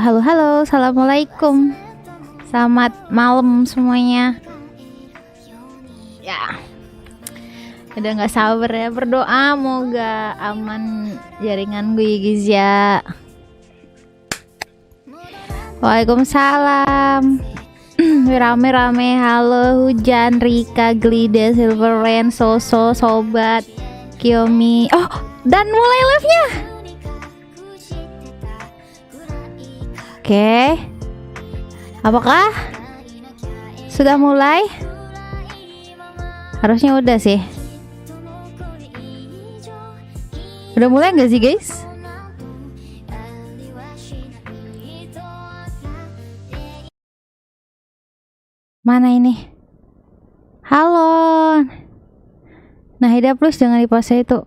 halo, assalamualaikum. Selamat malam semuanya. Ya, udah nggak sabar ya berdoa, moga aman jaringan gue guys ya. Waalaikumsalam. Rame-rame, halo Hujan, Rika, Glida, Silveren, Soso, Sobat, Kiyomi. Oh, dan mulai live-nya. Oke, apakah sudah mulai? Harusnya udah sih. Udah mulai nggak sih guys? Mana ini? Halo. Nah, Hida Plus jangan dipaksa itu.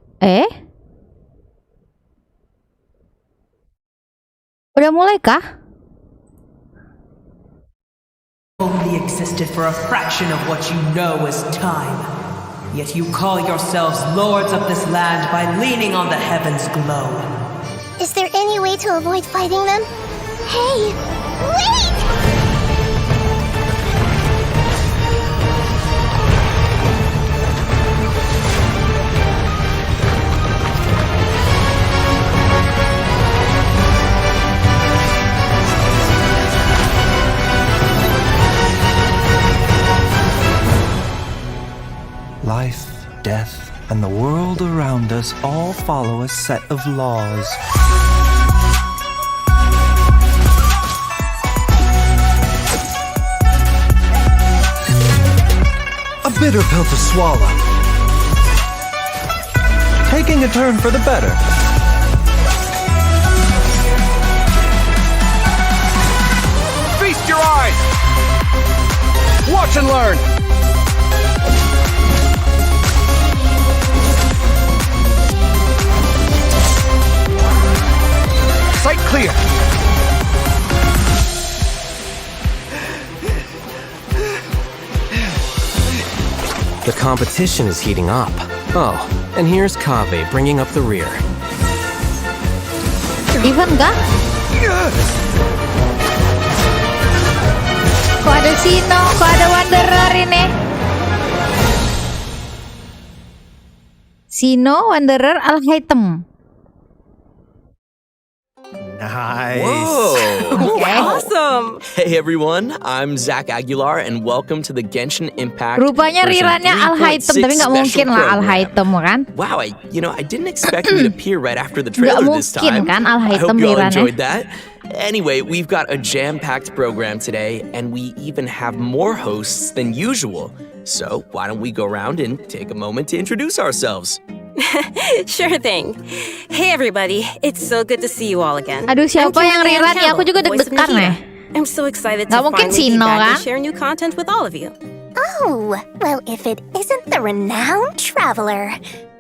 Udah mulai kah? Only existed for a fraction of what you know as time. Yet you call yourselves lords of this land by leaning on the heavens' glow. Is there any way to avoid fighting them? Hey, wait! Life, death, and the world around us all follow a set of laws. A bitter pill to swallow. Taking a turn for the better. Feast your eyes! Watch and learn! Sight clear. The competition is heating up. Oh, and here's Kave bringing up the rear. Even kah? Kok ada Sino, kok ada Wanderer ini? Sino, Wanderer, Al-Haitem. Nice. Whoa! Okay. Awesome! Hey everyone, I'm Zach Aguilar and welcome to the Genshin Impact. Rupanya Rirannya Al-Haitem, tapi nggak mungkin lah Al-Haitem kan? Wow, I didn't expect you to appear right after the trailer this time. Nggak mungkin kan I Al-Haitem hope you all Rirannya. enjoyed that. Anyway, we've got a jam-packed program today, and we even have more hosts than usual. So why don't we go around and take a moment to introduce ourselves? Sure thing. Hey everybody, it's so good to see you all again. Aduh, siapa yang Riran ya? Aku juga deg-degan nih. I'm so excited Nggak to mungkin finally be Sino, back kan? and share new content with all of you. Oh, well, if it isn't the renowned traveler.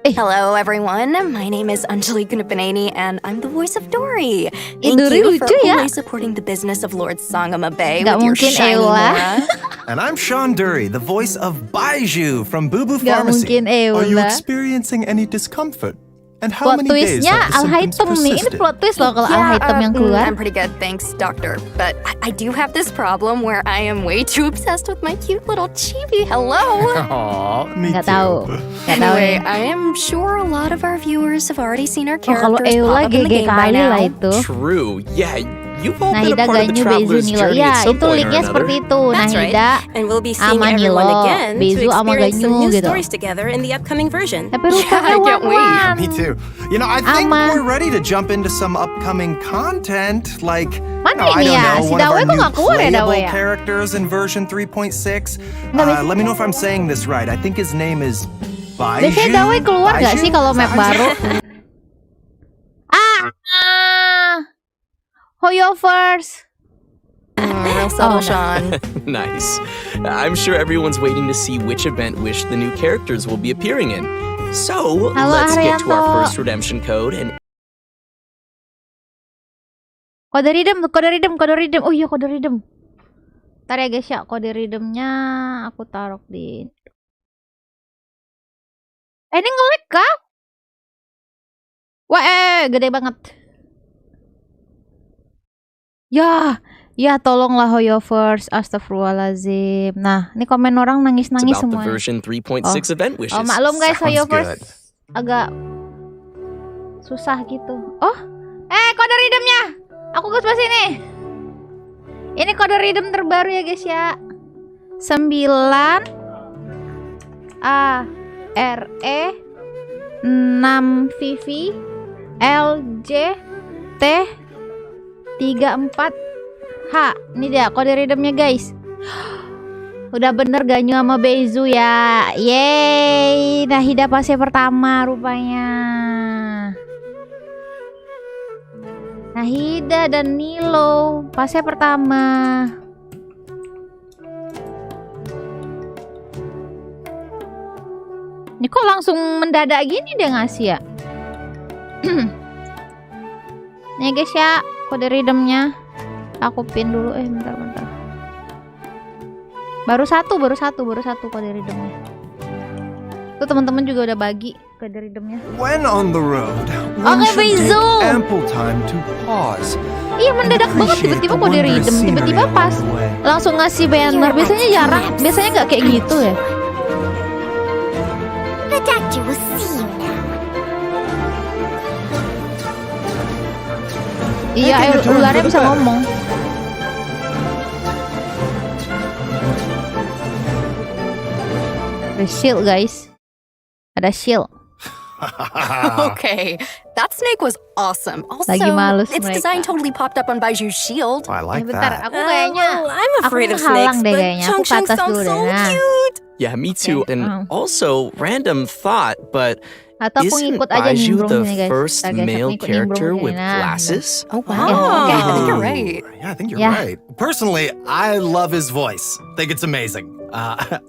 Hello, everyone. My name is Anjali Gunapaneni, and I'm the voice of Dory. Thank Dory you for lucu ya. always supporting the business of Lord Sangama Bay Nggak with your mungkin shiny Ewa. aura. And I'm Sean Dury, the voice of Baiju from Boo Boo Nggak Pharmacy. mungkin Are you Ewa. experiencing any discomfort? And how Plot many days twistnya have the symptoms Al-Haitem nih. Ini persisted? plot twist loh kalau Al-Haitem yang keluar. I'm pretty good, thanks, doctor. But I do have this problem where I am way too obsessed with my cute little chibi. Hello. Aw, me Nggak too. tahu. Nggak tahu Anyway, nih. I am sure a lot of our viewers have already seen our Oh, kalau characters Ewa pop up in the GG game by kali now. lah itu. True, yeah. You've all been a Nahida part of the Ganyu Bezu traveler's Nilo. journey Ya, at some itu point or linknya another. seperti itu. That's right. Nahida And we'll be sama seeing everyone Nilo, again to Bezu sama experience some Ganyu new gitu. stories together in the upcoming version. Tapi rupanya I can't wait. Wan-Wan. Me too. You know, I think Ama. we're ready to jump into some upcoming content, like, Mana I ini don't ya? know, Si one of Dawe our kok new nggak keluar ya, Dawe playable ya? characters in version 3.6. Nggak, biasanya- Let me know if I'm saying this right. I think his name is Baiju. Biasanya Dawe keluar gak Baiju? sih kalau map baru? Hoyo first. Real subtle, Oh. Sean. Nice. I'm sure everyone's waiting to see which event wish the new characters will be appearing in. So, Halo, let's get to our Arianto. first redemption code and Kode redeem. Oh iya, kode redeem. Ntar ya guys ya, kode redeemnya aku taruh di. Ini nge-lag kah? Wah, gede banget. Ya tolonglah Hoyovers, astagfirullahaladzim. Nah, ini komen orang It's nangis-nangis about the semua. version 3.6 event wishes. Oh, maklum guys, Sounds Hoyovers good. agak susah gitu. Oh, kode redeemnya. Aku ke sebelah sini. Ini kode redeem terbaru ya guys ya. 9 A R E 6 VV LJ T 34 H. Ini dia kode redeemnya guys. Udah bener Ganyu sama Beizu ya. Yeay, Nahida pasnya pertama rupanya. Nahida dan Nilo pasnya pertama. Ini kok langsung mendadak gini dia ngasih ya. Nih guys ya, kode redeemnya. Aku pin dulu, bentar. Baru satu kode redeemnya. Tuh teman-teman juga udah bagi kode redeemnya. When on the road, one Oke, should take Beizu. ample time to pause. Iya mendadak banget tiba-tiba kode redeem, tiba-tiba pas langsung ngasih banner. Biasanya jarang, biasanya nggak kayak gitu ya. The doctor will see you now. Iya, ularnya bisa ngomong. Ada shield guys. Ada shield. Okay, that snake was awesome. Also, Lagi malus its mereka. design totally popped up on Baiju's shield. I like Bentar, that. aku kayaknya I'm afraid of menghalang snakes, deh but kayaknya. Aku ke Chung atas sounds dulu deh. so Nah. cute. Yeah, me too. And Oh. also, random thought, but Atau aku isn't ngikut aja Baiju nimbrung the sini guys. first Ntar, guys, aku male ngikut character nimbrung with sini. Nah, glasses? Oh wow! Okay. I think you're right. Yeah, I think you're Yeah. right. Personally, I love his voice. Think it's amazing.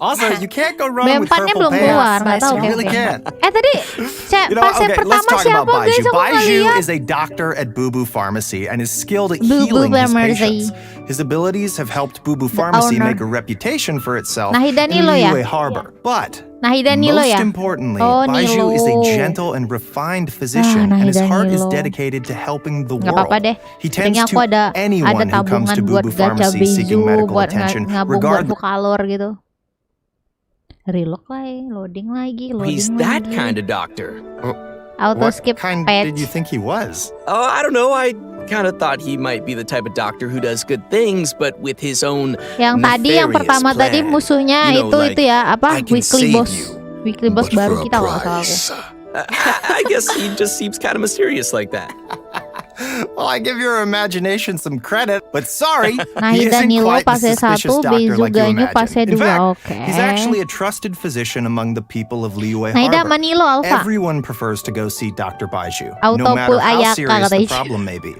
Also, you can't go wrong with Bempannya purple belum keluar, pants. nggak tahu You really Kevin. can't. Tadi pasien Okay, let's pertama talk siapa about guys? Baiju. Aku nggak Baiju lihat. is a doctor at Boo Boo Pharmacy and is skilled at Boo Boo healing his Pharmacy. patients. His abilities have helped Boo Boo Pharmacy owner. make a reputation for itself Nahida in Nilo ya? Liyue Harbor. But Nahida Nilo most ya? importantly, Oh, Baiju is a Nilo. gentle and refined physician, and his Nahida heart is Nilo. dedicated to helping the Nggak world. apa-apa deh. He tends Seringnya aku to ada anyone who comes tabungan to Boo buat Boo gacha Pharmacy seeking Beizu, medical buat attention, ngabung buat regardless. Bukalor gitu. Reload lagi, loading lagi, loading He's that lagi. kind of doctor. Auto What skip kind patch. did you think he was? Oh, I don't know. I kind of thought he might be the type of doctor who does good things, but with his own Yang tadi yang nefarious pertama tadi plan. musuhnya You know, itu ya apa? I can Weekly save boss. you, Weekly boss but baru for a kita kalau nggak salah aku. price. I guess he just seems kind of mysterious like that. Well, I give your imagination some credit, but sorry, he Nahida isn't Nilo quite the pasnya suspicious 1, doctor Beizu like you Ganyu imagine. pasnya In 2. fact, Oke. he's actually a trusted physician among the people of Liyue Nahida Harbor. Manilo Alpha. Everyone prefers to go see Dr. Baiju, Auto no matter pull how Ayaka, serious the katanya. problem may be.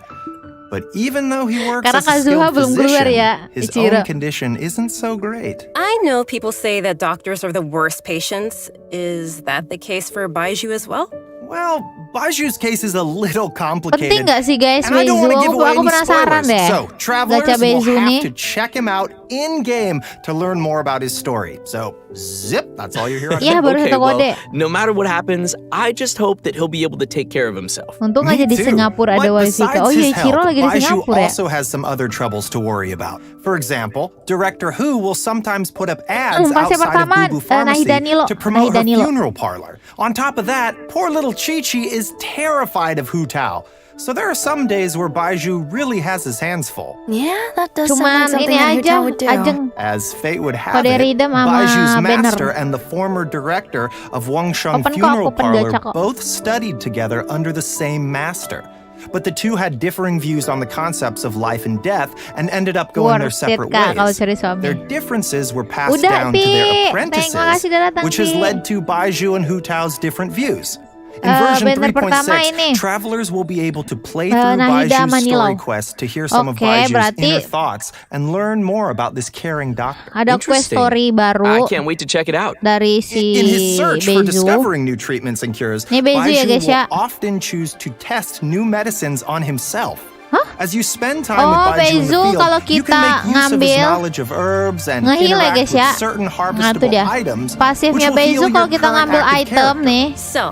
But even though he works Karena as a Kazuha skilled belum keluar physician, ya, his Ichiro. own condition isn't so great. I know people say that doctors are the worst patients. Is that the case for Baiju as well? Well, Baiju's case is a little complicated. Penting nggak sih guys And I don't Beizu? want to give away Aku any penasaran spoilers. deh. So, travelers Gacha will Beizu have nih. to check him out in-game to learn more about his story. So, zip, that's all you're here on. Iya baru Okay, satu well, kode. no matter what happens, I just hope that he'll be able to take care of himself. Untung Me aja di too. Singapura ada But wifi. besides Oh iya his Ichiro health, lagi di Baiju Singapura ya. also has some other troubles to worry about. For example, Director Who will sometimes put up ads Pasnya outside of pertama, Boo Boo Pharmacy Nahida Nilo. to promote Nahida her Nilo. funeral parlor. On top of that, poor little Chi-Chi is terrified of Hu Tao. So there are some days where Baiju really has his hands full. Yeah, that does Cuman sound like ini something that aja, Hu-Tao would do. Ajeng. As fate would have Kode it, redeem sama Baiju's banner. master and the former director of Wangsheng Open kok, Funeral open Parlor gacha kok. both studied together under the same master. But the two had differing views on the concepts of life and death and ended up going their Worth it separate kak kalau ways. cari suami. Their differences were passed Udah, down to Pi. their Terima kasih apprentices, udah datang, which has Pi. led to Baiju and Hu Tao's different views. In version banner pertama 3.6, ini. travelers will be able to play through Nahida Baiju's Manilo. story quest to hear some of Oke, Baiju's berarti inner thoughts and learn more about this caring doctor. Ada quest Interesting. story I baru can't wait to check it out. dari si In his search for Beizu. discovering new treatments and cures, Ini Beizu ya, Baiju guys, ya. will often choose to test new medicines on himself. Hah? As you spend time Oh, with Baiju in the Beizu field, kalau you kita can make use of his ngambil knowledge of herbs and ngehil ya interact guys with ya. certain Nah itu harvestable dia. items, which Pasifnya will heal Beizu your kalau kita current ngambil active item character. nih. So,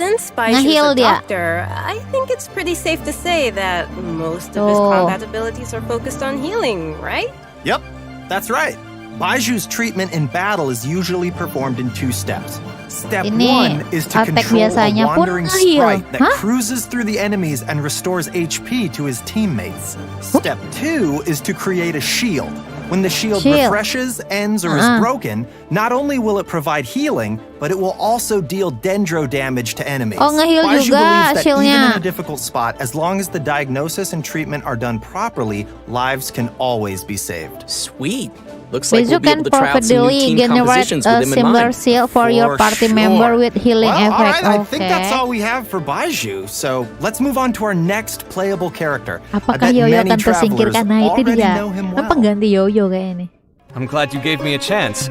since Baishu's Nge-heal a dia. doctor, I think it's pretty safe to say that most of his combat abilities are focused on healing, right? Yep, that's right. Baiju's treatment in battle is usually performed in 2 steps. Step Ini 1 is to attack control a biasanya pun wandering nge-heal. sprite that Hah? cruises through the enemies and restores HP to his teammates. Step 2 is to create a shield. When the shield refreshes, ends, or is broken, not only will it provide healing, but it will also deal dendro damage to enemies. Oh, nge-heal Baiju juga believes that shieldnya. even in a difficult spot, as long as the diagnosis and treatment are done properly, lives can always be saved. Sweet. Looks like Baizu we'll be can able to try out some new properly team generate compositions a with him in similar mind. shield for your party member with healing Well, effect. all right, I think that's Okay. all we have for Baiju. So let's move on to our next playable character. Apakah I bet Yoyo many akan travelers tersingkirkan? Nah itu already dia. know him Kan well. pengganti Yoyo kayaknya nih. I'm glad you gave me a chance.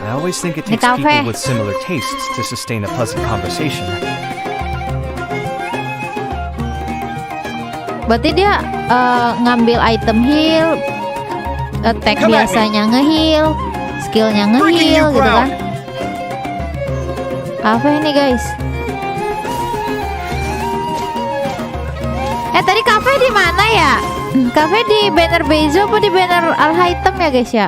I always think it Di takes cafe. people with similar tastes to sustain a pleasant conversation. Berarti dia ngambil item heal, attack Come at me. biasanya nge-heal, skillnya Breaking nge-heal new gitu kan. ground. Cafe nih guys. Tadi cafe di mana ya? Cafe di banner Baizu apa di banner Al-Item ya guys ya?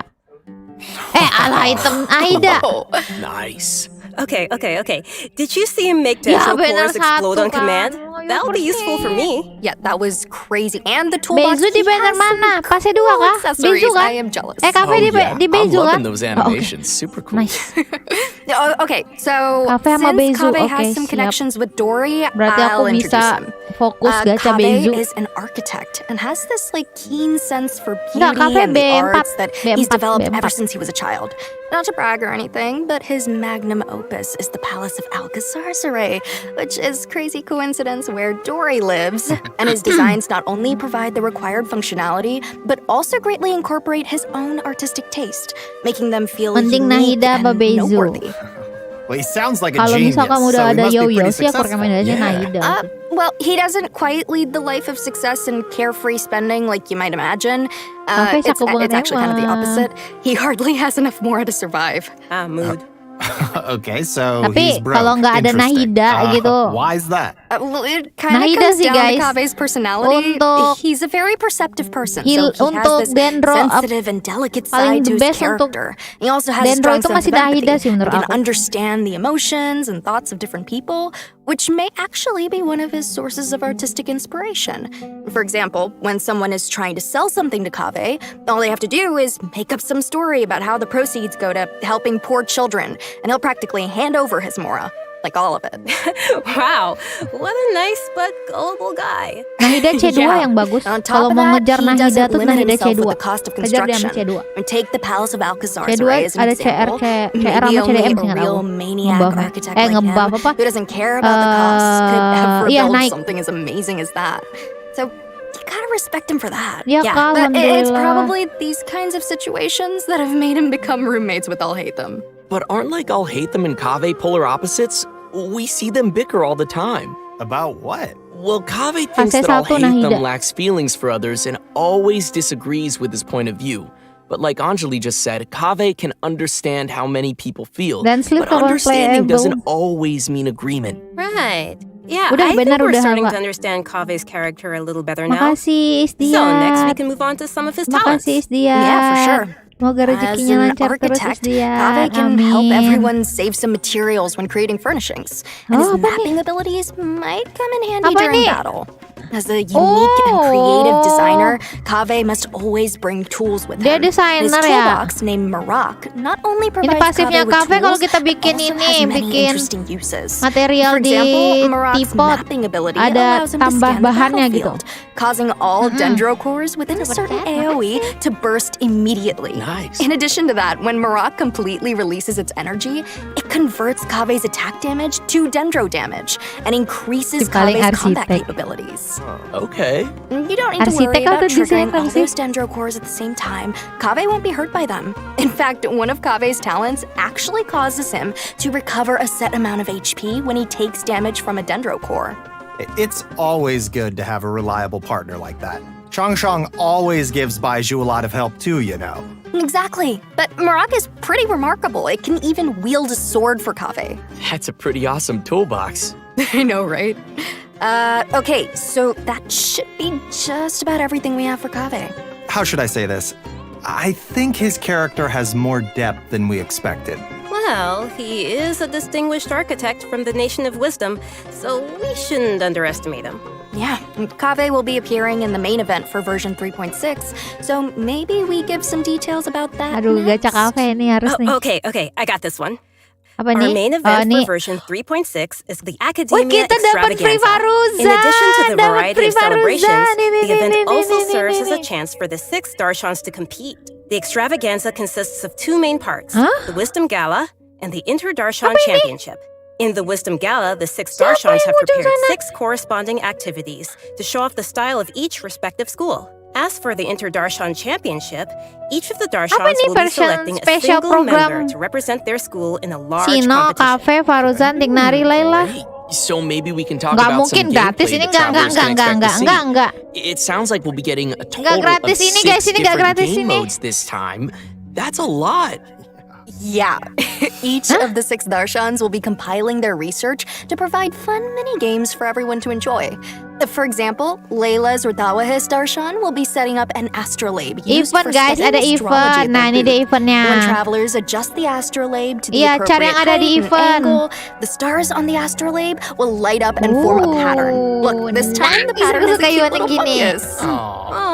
Al-Item Aida. Nice. Okay. Did you see him make Ya, dendro benar cores explode on satu kan. command? Oh, ya That'll be useful for persis. me. Yeah, that was crazy. And the toolbox Baizu di he banner has some mana? Pase 2 cool kah? accessories. Baizu kan? I am jealous. Cafe Oh, di yeah. di I'm Baizu kan? loving those Oh, oke. animations. Super cool. Nice. Okay, so Cafe sama since Baizu, Kaveh oke, has some siap. connections with Dory, Berarti aku I'll introduce bisa him. fokus gacha Baizu. Kaveh is an architect and has this keen sense for Nggak, beauty Kaveh and the B4, arts that he's B4, developed B4. ever since he was a child. Not to brag or anything, but his magnum opus is the Palace of Alcazarzaray, which is crazy coincidence where Dory lives. And his designs not only provide the required functionality, but also greatly incorporate his own artistic taste, making them feel Mending unique Nahida and apa Baizu? noteworthy. Well, he sounds like a Kalau genius, misal kamu udah so he ada must be Yoyo pretty sih aku successful. rekomendasinya Yeah. Nahida. Well, he doesn't quite lead the life of success and carefree spending like you might imagine. Kaveh It's sakubungan actually kind of the emang. opposite. He hardly has enough more to survive. Mood. Okay, so Tapi he's broke. kalau nggak ada Interesting. Nahida gitu. Why is that? Well, it kind of Nahida comes sih, down guys. to Kaveh's personality. Untuk He's a very perceptive person, heal- so he has untuk this Dendro, sensitive and delicate paling side to the his best untuk character. He also has a Dendro strong itu sense masih of empathy. Nahida sih menurut He can aku. understand the emotions and thoughts of different people, which may actually be one of his sources of artistic inspiration. For example, when someone is trying to sell something to Kaveh, all they have to do is make up some story about how the proceeds go to helping poor children, and he'll practically hand over his mora. Like all of it. Wow, what a nice but gullible guy. Nahida C2 Yeah. yang bagus. On top Kalau of mau that, ngejar he Nahida doesn't tuh limit Nahida himself C2. with the cost of Kejar dia construction. sama C2. And take the Palace of C2 Alcazarzaray as an ada CR, example. CR Maybe sama only CDM a sih nggak real tahu. maniac Ngebuff. architect like ngebuff him, apa? who doesn't care about the costs, could ever Iya, build naik. something as amazing as that. So you gotta respect him for that. Ya kak, But it's alhamdulillah. probably these kinds of situations that have made him become roommates with Al-Haytham. But aren't like Al-Haytham and Kaveh polar opposites? We see them bicker all the time. About what? Well, Kaveh thinks Fase that 1 Nahida. Al-Haytham lacks feelings for others and always disagrees with his point of view. But like Anjali just said, Kaveh can understand how many people feel. Dan sleep But kalau understanding playable. doesn't always mean agreement. Right. Yeah, Udah, I think benar, we're udah starting hafal. to understand Kaveh's character a little better now. Makasih Isdiat. So next we can move on to some of his talents. Makasih Isdiat. Yeah, for sure. Semoga As rezekinya an lancar terus architect, Isdiat. Kaveh can help Amin. everyone save some materials when creating furnishings. And his Oh, apa nih? mapping abilities might come in handy Apa during nih? battle. As a unique and creative Oh. designer, Kaveh must always bring tools with Dia him. desainer His ya? toolbox named Marak not only Ini provides pasifnya Kaveh with Kaveh kalau tools, kita bikin also ini, has many bikin interesting uses. material For example, di Marak's tipot, mapping ability ada allows him to tambah scan the bahannya gitu. battlefield, causing all dendro cores within a certain AoE to burst immediately. Nice. In addition to that, when Marak completely releases its energy, it converts Kaveh's attack damage to dendro damage and increases Si paling Kaveh's combat arsitek. capabilities. Okay. You don't need to Arsitek worry about atau triggering desainer all sih? those dendro cores at the same time. Kaveh won't be hurt by them. In fact, one of Kaveh's talents actually causes him to recover a set amount of HP when he takes damage from a dendro core. It's always good to have a reliable partner like that. Changshang always gives Baiju a lot of help too, you know. Exactly. But Marak is pretty remarkable. It can even wield a sword for Kaveh. That's a pretty awesome toolbox. I know, right? Okay, so that should be just about everything we have for Kaveh. How should I say this? I think his character has more depth than we expected. Well, he is a distinguished architect from the Nation of Wisdom, so we shouldn't underestimate him. Yeah, Kaveh will be appearing in the main event for version 3.6, so maybe we give some details about that Aduh, next. gacha Kaveh nih harus nih. Okay, I got this one. Apa Our nih? main event for version 3.6 is the Wih, Academia kita dapat free Extravaganza. Faruza. In addition to the Dapat variety free of celebrations, Faruza. Nih, the event also nih, serves as a nih. chance for the 6 Darshans to compete. The extravaganza consists of 2 main parts, Huh? the Wisdom Gala and the Inter-Darshan Apa ini? Championship. In the Wisdom Gala, the 6 Siapa Darshans yang have muncul prepared sana? 6 corresponding activities to show off the style of each respective school. As for the Inter-Darshan Championship, each of the Darshans nih will be version selecting a special single member program? to represent their school in a large Sino, competition. Kaveh, Faruzan, Tignari, Layla. Great. So maybe we can talk Nggak about mungkin some gratis gameplay ini, that nggak travelers can expect to see. enggak. It sounds like we'll be getting a total Nggak gratis of ini, 6 guys, ini nggak different gratis game ini. modes this time. That's a lot. Yeah, each of the 6 Darshans will be compiling their research to provide fun mini-games for everyone to enjoy. For example, Layla's or Dawah's Darshan will be setting up an astrolabe used Event, for guys, studying ada astrology at event. Nah, their ini dia booth. eventnya. When travelers adjust the astrolabe to the Iya, cara appropriate yang ada di height and event. angle, the stars on the astrolabe will light up and form a pattern. Look, this time the nice. pattern is Aku a suka cute event little gini. fungus.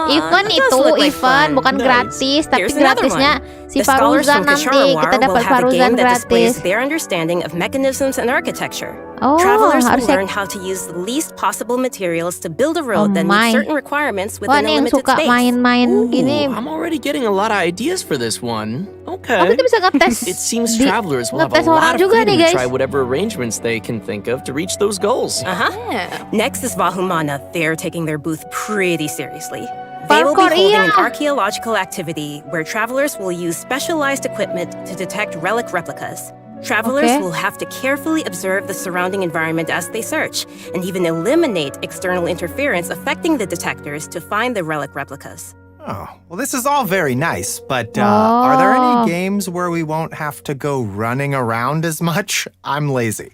Event That does itu look like event, fun. bukan Nice. gratis, tapi Here's another gratisnya one. si The scholars Faruzan from nanti. Kasharawar Kita dapat will have a Faruzan game that displays gratis. their understanding of mechanisms and architecture. Oh, Travelers will harusnya. learn how to use the least possible materials to build a Oh road that my. meets certain requirements Wah, within a nih yang limited suka space. main-main gini. I'm already getting a lot of ideas for this one. Okay. Oh, kita bisa ngetes. It seems di- travelers will have a ngetes orang lot of juga freedom nih, to guys. try whatever arrangements they can think of to reach those goals. Uh-huh. Yeah. Next is Vahumana. They're taking their booth pretty seriously. They will be Parkour, holding iya. an archaeological activity where travelers will use specialized equipment to detect relic replicas. Travelers Okay. will have to carefully observe the surrounding environment as they search, and even eliminate external interference affecting the detectors to find the relic replicas. Oh, well, this is all very nice, but are there Oh. any games where we won't have to go running around as much? I'm lazy.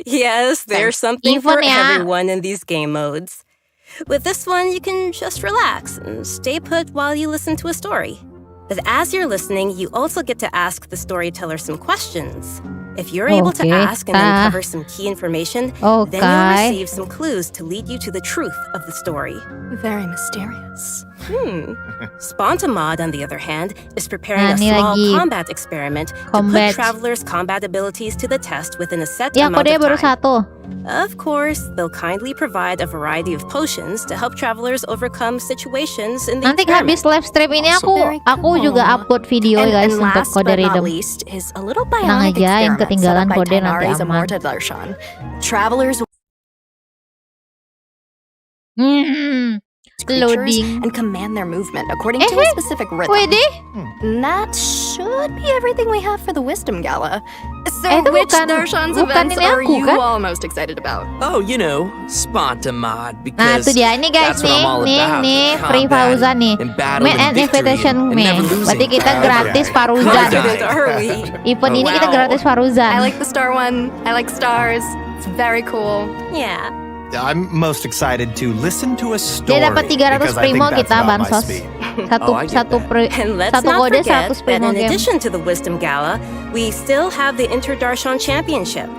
Yes, there's something Even for ya. everyone in these game modes. With this one, you can just relax and stay put while you listen to a story. But as you're listening, you also get to ask the storyteller some questions. If you're able to Okay, ask and then ah. cover some key information, then Okay. you'll receive some clues to lead you to the truth of the story. Very mysterious. Spontamod, on the other hand, is preparing a Nah, ini small lagi. combat experiment to Combat. put travelers' combat abilities to the test within a set Ya, amount kode of baru time. satu. Of course, they'll kindly provide a variety of potions to help travelers overcome situations in the Nanti habis experiment. live stream ini Very aku juga cool. upload video And, guys and untuk last kode but not rhythm. least is a little Tenang bionic aja, yang experiment set ketinggalan up by kode nanti Tanari's aman. Amorta Darshan. Travelers creatures Loading. and command their movement according to a specific rhythm. Wede? And that should be everything we have for the Wisdom Gala. So Itu which bukan- Darshan's bukan events ini are aku, you kan? all most excited about? Oh, you know, Spontamod, Nah, because itu dia. Ini guys, that's what I'm all nih, about. nih, free Combat Fauzan nih. and battle Main and and victory invitation and me. never losing. Berarti kita gratis Faruzan. Confident. Are we? Event ini kita Wow. gratis Faruzan. I like the star one. I like stars. It's very cool. Yeah. I'm most excited to listen to a story. Dia dapat 300 because I think primo that's kita about my bansos. speed. Satu Oh, I get satu that. And let's satu not kode forget 100 that primo in game. addition to the Wisdom Gala, we still have the Inter-Darshan Championship.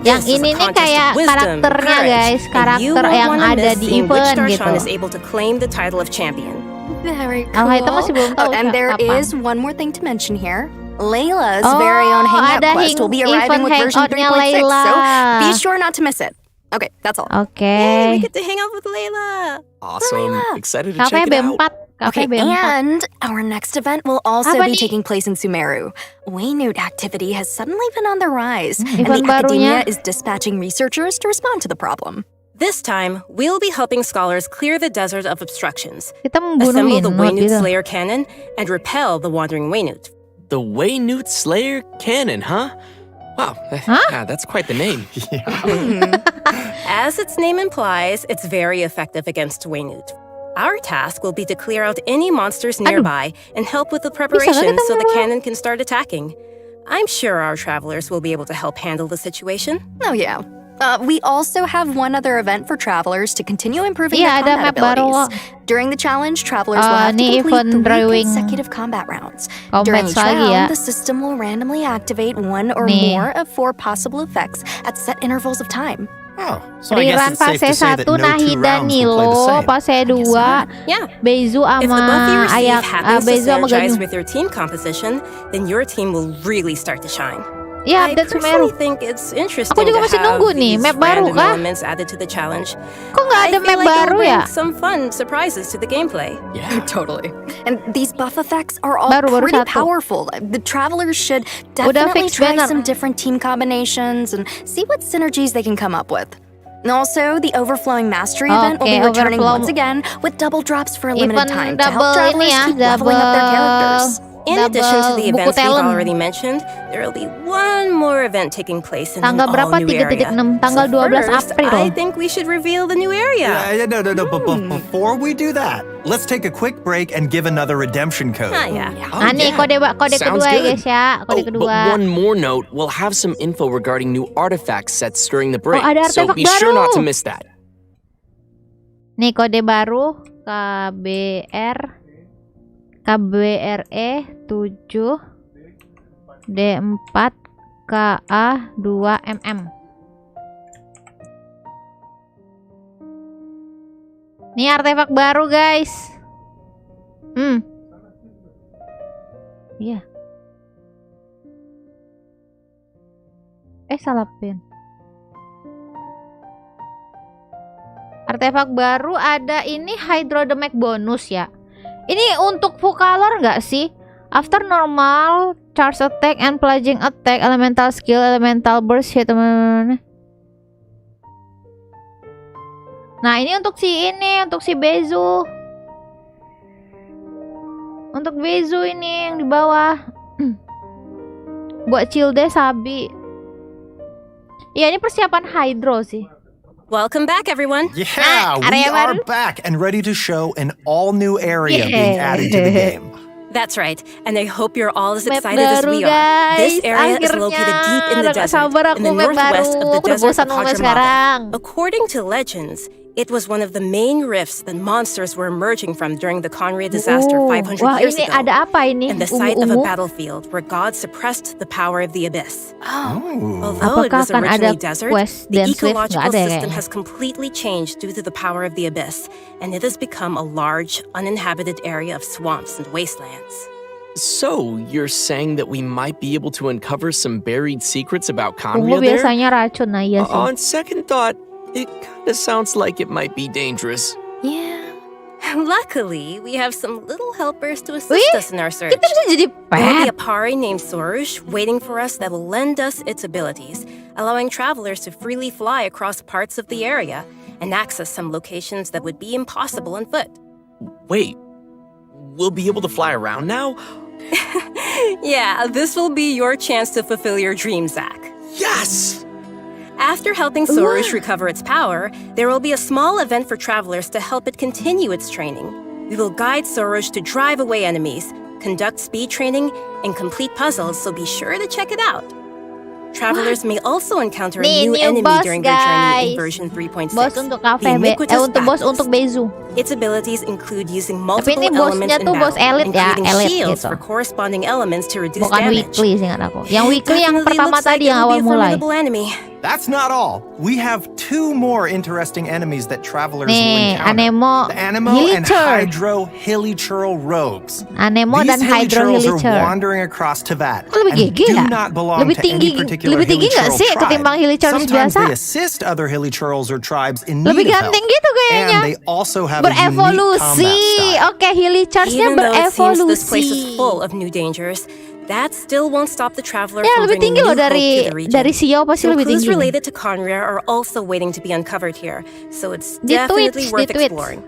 Yang This is ini a nih contest kayak of wisdom, karakternya courage, guys, and you karakter won't yang wanna ada miss di seeing which event Darshan gitu. is able to claim the title of champion. Very Oh, cool. kita masih belum tahu and there kapan. is one more thing to mention here. Layla's Oh, very own hangout ada quest will be arriving event with version hangoutnya 3.6, Layla. so be sure not to miss it. Okay, that's all. Oke. Yay, we get to hang out with Layla. Awesome. Layla. Excited to Kafe check it out. B4. Kafe Okay, B4. and our next event will also Apa be nih? taking place in Sumeru. Waynute activity has suddenly been on the rise, and the event barunya. academia is dispatching researchers to respond to the problem. This time, we'll be helping scholars clear the desert of obstructions, Kita membunuh assemble the Waynute Waynute gitu. Slayer cannon, and repel the wandering Waynute. The Waynute Slayer Cannon, huh? Wow, that's quite the name. As its name implies, it's very effective against Waynute. Our task will be to clear out any monsters nearby and help with the preparation kita so the menyerang? cannon can start attacking. I'm sure our travelers will be able to help handle the situation. Oh yeah, We also have one other event for travelers to continue improving their Iya, ada combat map baru kok. abilities. During the challenge, travelers will have to Ini complete event 3 drawing consecutive combat rounds. combat During each lagi ya. round, the system will randomly activate one or Nih. more of 4 possible effects at set intervals of time. Oh, so I guess Rerun it's safe to fase say that 1 no two Nahida rounds will play the Nilo, same. fase 2 Yeah. Bezu If the buff you sama receive Ayak, happens to Bezu sama synergize Ganyu. with your team composition, then your team will really start to shine. Ya, I update personally Sumeru. think it's interesting Aku juga to masih have nunggu nih, these map baru random kah? elements added to the challenge. Kok nggak ada I feel map like it'll baru bring ya? some fun surprises to the gameplay. Yeah. Totally. And these buff effects are all Baru pretty satu. powerful. The travelers should Udah definitely fix try banner. some different team combinations and see what synergies they can come up with. And also, the Overflowing Mastery event will be Oke, returning overflow. once again with double drops for a limited Event time to help double ini travelers ya, keep leveling up their characters. In addition to the buku events we've talent. already mentioned, there will be one more event taking place in Tanggal an berapa? all-new area. 3.6, tanggal 12 first, April. I think we should reveal the new area. No. But before we do that, let's take a quick break and give another redemption code. Yeah. Nih kode Sounds kedua ya good. guys ya, kode Oh, kedua. but one more note, we'll have some info regarding new artifact sets during the break, ada so artefak be sure not to baru. miss that. Nih kode baru KBRE 7 D4 KA2MM. Nih artefak baru guys. Iya. Salah pin. Artefak baru ada ini Hydrodemic bonus ya. Ini untuk Vocalor nggak sih? After normal charge attack and plunging attack, elemental skill, elemental burst hit. Nah ini untuk si Bezu. Untuk Bezu ini yang di bawah. Buat Cilde Sabi. Ya ini persiapan Hydro sih. Welcome back, everyone. Yeah, we area are baru. back and ready to show an all-new area being Yeah. added to the game. That's right, and I hope you're all as Map excited as baru we are. This guys, area is akhirnya. located deep in the Udah gak desert, sabar aku in the map baru. northwest of the Aku udah desert bosan of ngomong Hadramawt. sekarang. According to legends, it was one of the main rifts that monsters were emerging from during the Conria disaster 500 Wah years ini ago. ada apa ini? And the site of a Ungu-ungu. battlefield where God suppressed the power of the abyss. Ooh. Although it Apakah was akan ada originally desert, quest the dan Swift? ecological Nggak ada ya system kayaknya. has completely changed due to the power of the abyss, and it has become a large, uninhabited area of swamps and wastelands. So, you're saying that we might be able to uncover some buried secrets about Ungu Conria there? biasanya racun, nah iya sih. On second thought, it kinda sounds like it might be dangerous. Yeah. Luckily, we have some little helpers to assist us in our search. Kita bisa jadi There will be pet. a pari named Sorush waiting for us that will lend us its abilities, allowing travelers to freely fly across parts of the area and access some locations that would be impossible on foot. Wait, we'll be able to fly around now? Yeah, this will be your chance to fulfill your dream, Zach. Yes! After helping Sorush recover its power, there will be a small event for travelers to help it continue its training. We will guide Sorush to drive away enemies, conduct speed training, and complete puzzles, so be sure to check it out. Travelers may also encounter a Nih, new new enemy boss, during their journey in guys. version 3.6. Bos untuk kafe, the iniquitous untuk bos Bacchus. untuk Bezu. Its abilities include using Tapi multiple ini elements bosnya in tuh bos battle elit and ya, creating elit shields gitu. for corresponding elements to reduce Bukan damage. weekly sih ingat aku. Yang weekly yang Definitely pertama looks like tadi yang it'll awal be a mulai. formidable enemy. That's not all. We have 2 more interesting enemies that travelers will Nih, encounter. Anemo The Anemo and Hilichur. Hydro Hilichurl rogues. Anemo dan These Hydro Hilichurls are Hilichur. wandering across Tibet Kok lebih and GG do ya? not belong Lebih to any particular nggak Hilichurl sih tribe. ketimbang Hilichurls Sometimes biasa? they assist other Hilichurls or tribes in Lebih need of help. ganteng gitu kayaknya. And they also have a unique Berevolusi. combat style. Oke, Hilichurls-nya Even though it seems this place is berevolusi. full of new dangers, that still won't stop the traveler Ya from lebih bringing tinggi new loh hope dari to the region. dari Xiao pasti Some lebih clues tinggi. related to Conria are also waiting to be uncovered here, so it's Di definitely Twitch, worth di Twitch. exploring.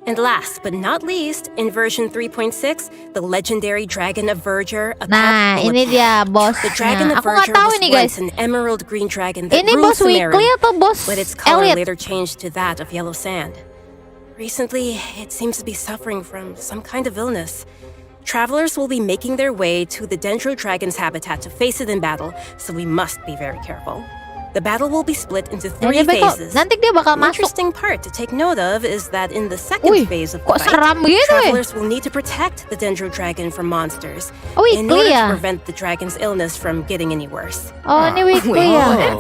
And last but not least, in version 3.6, the legendary Dragon of Verdure appeared. Nah, ini dia The Dragon bosnya. of Aku nggak Verdure tahu was ini once guys. an emerald green dragon that Ini ruled bos weekly Samaria, atau bos but its color elit? later changed to that of yellow sand. Recently, it seems to be suffering from some kind of illness. Travelers will be making their way to the Dendro Dragon's habitat to face it in battle, so we must be very careful. The battle will be split into 3 dia bakal, phases. nanti dia bakal An masuk. interesting part to take note of is that in the second Wih, phase of the kok fight, seram gitu ya? travelers will need to protect the Dendro Dragon from monsters Oh, in weekly order ya? to prevent the dragon's illness from getting any worse. Oh, ini weekly ya?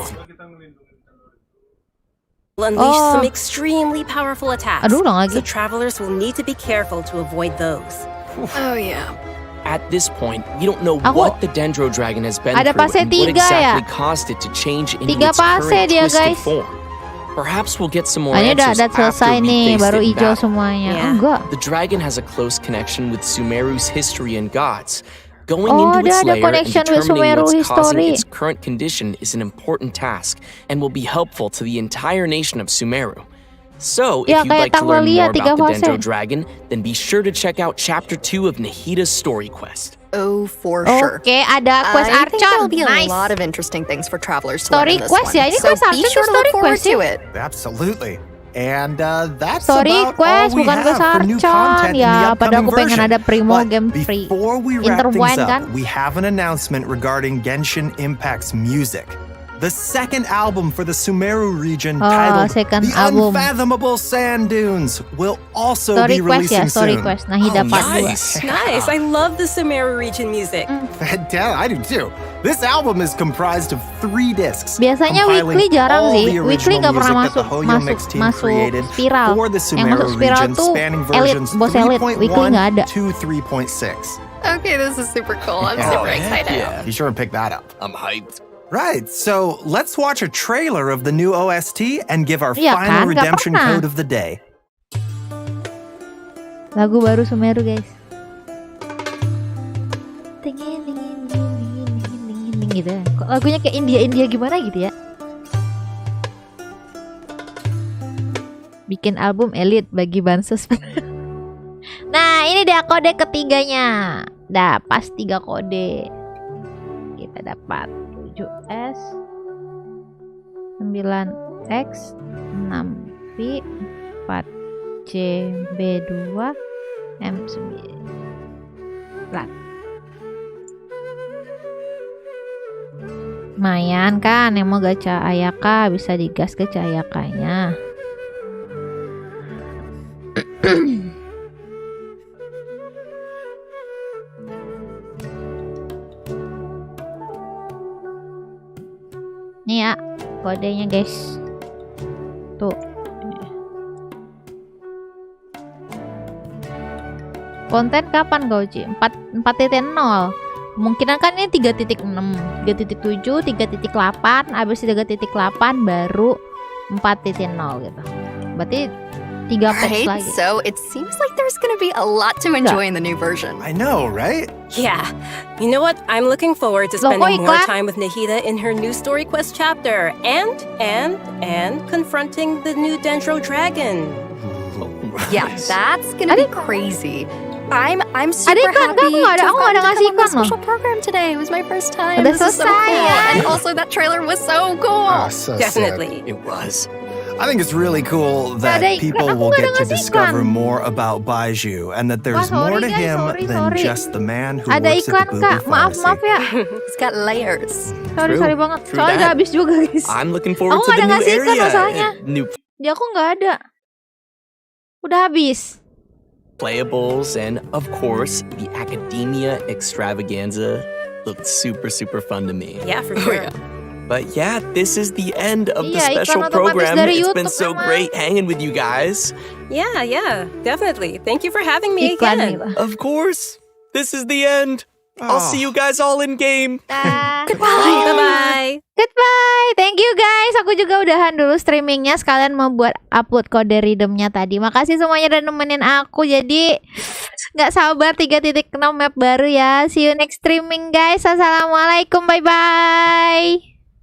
Will unleash Oh. some extremely powerful attacks, Aduh, ulang lagi. so travelers will need to be careful to avoid those. Oh, yeah. At this point, we don't know Aku- what the Dendro Dragon has been Ada through fase and what 3 ya? exactly caused it to change into 3 its fase current dia, twisted guys. form. Perhaps we'll get some more Ini udah answers selesai after we nih, face baru it in hijau battle. semuanya. Yeah. Enggak. The dragon has a close connection with Sumeru's history and gods. Going Oh, into dia its ada lair and connection with determining Sumeru what's causing history. its current condition is an important task and will be helpful to the entire nation of Sumeru. So, if Ya, you'd kayak like to learn Tanggalia, more 3 about the fase. Dendro Dragon, then be sure to check out Chapter 2 of Nahida's story quest. Oh, for sure. Oke, ada quest I think Archon. there'll be a Nice. lot of interesting things for travelers to Story learn in this quest one. ya? Ini So quest be Archon sure tuh to story look forward quest ya? to it. Absolutely. And that's Story about quest, all we bukan have quest for new Archon. content in the Ya, pada upcoming aku pengen version. ada Primo But game free. before we wrap Intertwine things up, kan? we have an announcement regarding Genshin Impact's music. The second album for the Sumeru region, titled second The album. Unfathomable Sand Dunes, will also Story be quest ya, releasing story soon. quest. Nahida Oh, part 2. nice. Nice, I love the Sumeru region music. Yeah, I do too. This album is comprised of 3 discs. Biasanya compiling weekly jarang all sih. the Weekly original nggak pernah music that the masuk Hoyo Mix team created spiral. for the Yang Sumeru masuk spiral region, tuh spanning elit, versions bos elit. Weekly nggak ada. 3.1 to 3.6. Okay, this is super cool. I'm Oh, super heck excited. Be sure and pick that up. I'm hyped. Right, so let's watch a trailer of the new OST and give our Iya kan, final nggak redemption pernah. code of the day. Lagu baru Sumeru, guys. Gitu ya. Kok lagunya kayak India gimana gitu ya? Bikin album elit bagi Bansos. Nah, ini dia kode ketiganya. Dah pas 3 kode. Kita dapat 7S 9X 6V 4JB2 M9. Lumayan kan yang mau gacha Ayaka, bisa digas gacha Ayakanya. Nih ya kodenya guys. Tuh. Konten kapan kau Ci? 4.0. Kemungkinan kan ini 3.6, 3.7, 3.8, habis 3.8 baru 4.0 gitu. Berarti 3 patch Right? lagi. So it seems like there's going to be a lot to enjoy in the new version. I know, right? Yeah. You know what? I'm looking forward to Loh, kok spending more iklan? time with Nahida in her new story quest chapter and confronting the new Dendro Dragon. Yeah, that's going to be crazy. I'm super iklan, happy nggak ada, to aku nggak ada have gotten to ngasih come on the iklan loh. special program today. It was my first time. Udah This is so selesai, cool. ya. And also that trailer was so cool. So Definitely. It was. I think it's really cool that ada iklan, people aku will nggak ada get to ngasih discover iklan. more about Baiju and that there's Wah, more sorry, to guys, him sorry, than sorry. just the man who Ada works iklan at the Kak, Booby maaf Pharmacy. ya. It's got layers. Sorry banget. True Soalnya udah that. habis juga guys. I'm looking forward Aku to nggak the ada new ngasih iklan area. masalahnya. New Di aku nggak ada. Udah habis. playables, and of course, the academia extravaganza looked super fun to me. Yeah, for sure. But yeah, this is the end of the Iya, special iklan otomatis program. dari It's been YouTube so memang. great hanging with you guys. Yeah, definitely. Thank you for having me Iklan again. gitu. Of course, this is the end. I'll see you guys all in game. Bye-bye. Goodbye. Thank you guys. Aku juga udahan dulu streamingnya. Sekalian mau buat upload kode redeemnya tadi. Makasih semuanya udah nemenin aku. Jadi nggak sabar 3.6 map baru ya. See you next streaming guys. Assalamualaikum. Bye bye.